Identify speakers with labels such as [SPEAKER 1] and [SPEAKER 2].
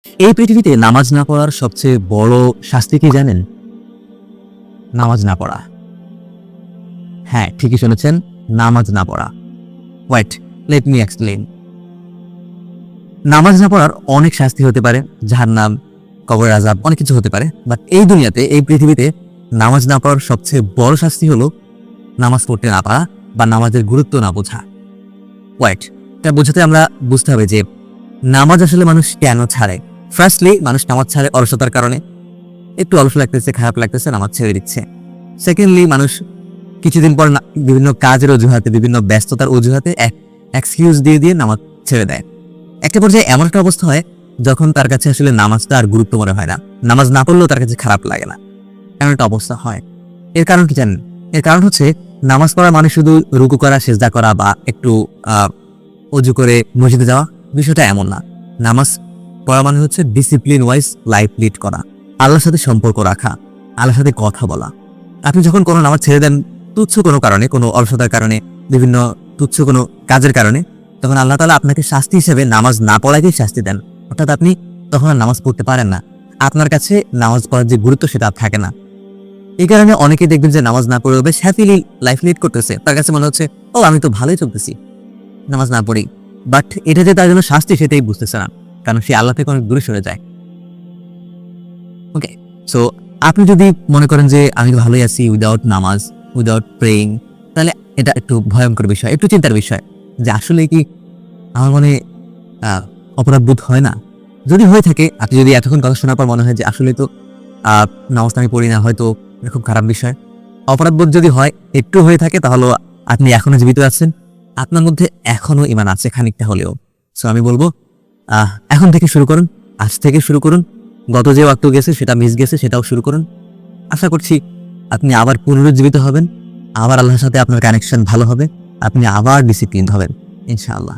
[SPEAKER 1] এই পৃথিবীতে নামাজ না পড়ার সবচেয়ে বড় শাস্তি কি জানেন? নামাজ না পড়া। হ্যাঁ, ঠিকই শুনেছেন, নামাজ না পড়া। Wait, let me explain. নামাজ না পড়ার অনেক শাস্তি হতে পারে, জাহান্নাম, কবরের আযাব, অনেক কিছু হতে পারে। বাট এই দুনিয়াতে, এই পৃথিবীতে নামাজ না পড়ার সবচেয়ে বড় শাস্তি হলো নামাজ পড়তে না পারা বা নামাজের গুরুত্ব না বোঝা। ওয়েট, এটা বোঝাতে আমরা বুঝতে হবে যে নামাজ আসলে মানুষ কেন ছাড়ে। ফার্স্টলি, মানুষ নামাজ ছাড়ে অলসতার কারণে। একটু অলস লাগতেছে, খারাপ লাগতেছে, নামাজ ছেড়ে দিচ্ছে। সেকেন্ডলি, মানুষ কিছুদিন পর বিভিন্ন কাজের অজুহাতে, বিভিন্ন ব্যস্ততার অজুহাতে এক্সকিউজ দিয়ে দিয়ে নামাজ ছেড়ে দেয়। একটা পর্যায়ে এমন একটা অবস্থা হয় যখন তার কাছে আসলে নামাজটা আর গুরুত্ব মনে হয় না, নামাজ না পড়লেও তার কাছে খারাপ লাগে না, এমন একটা অবস্থা হয়। এর কারণ কি জানেন? এর কারণ হচ্ছে নামাজ পড়া মানে শুধু রুকু করা, সেজদা করা বা একটু অজু করে মসজিদে যাওয়া, বিষয়টা এমন না। নামাজ পড়া মানে হচ্ছে ডিসিপ্লিন ওয়াইজ লাইফ লিড করা, আল্লাহর সাথে সম্পর্ক রাখা, আল্লাহর সাথে কথা বলা। আপনি যখন কোনো নামাজ ছেড়ে দেন তুচ্ছ কোনো কারণে, কোনো অলসতার কারণে, বিভিন্ন তুচ্ছ কোনো কাজের কারণে, তখন আল্লাহ তাআলা আপনাকে শাস্তি হিসেবে নামাজ না পড়াকেই শাস্তি দেন। অর্থাৎ আপনি তখন আর নামাজ পড়তে পারেন না, আপনার কাছে নামাজ পড়ার যে গুরুত্ব সেটা আর থাকে না। এই কারণে অনেকেই দেখবেন যে নামাজ না পড়ে বেশ হ্যাপিলি লাইফ লিড করতেছে, তার কাছে মনে হচ্ছে ও আমি তো ভালোই চলতেছি নামাজ না পড়ি। বাট এটা যে তার জন্য শাস্তি সেটাই বুঝতেছে না, কারণ সে আল্লাহ থেকে অনেক দূরে সরে যায়। ওকে, সো আপনি যদি মনে করেন যে আমি ভালোই আছি উইদাউট নামাজ, উইদাউট প্রেইং, তাহলে এটা একটু ভয়ঙ্কর বিষয়, একটু চিন্তার বিষয় যে আসলে কি আমার মনে অপরাধ বোধ হয় না। যদি হয়ে থাকে, আপনি যদি এতক্ষণ কথা শোনার পর মনে হয় যে আসলে তো নামাজটা আমি পড়ি না, হয়তো খুব খারাপ বিষয়, অপরাধ বোধ যদি হয়, একটু হয়ে থাকে, তাহলে আপনি এখনো জীবিত আছেন, আপনার মধ্যে এখনো ঈমান আছে খানিকটা হলেও। সো আমি বলবো এখন থেকে শুরু করুন, আজ থেকে শুরু করুন। গত যে ওয়াক্ত গেছে সেটা মিস গেছে, সেটাও শুরু করুন। আশা করছি আপনি আবার পুনরুজ্জীবিত হবেন, আবার আল্লাহর সাথে আপনার কানেকশন ভালো হবে, আপনি আবার ডিসিপ্লিন হবেন ইনশাআল্লাহ।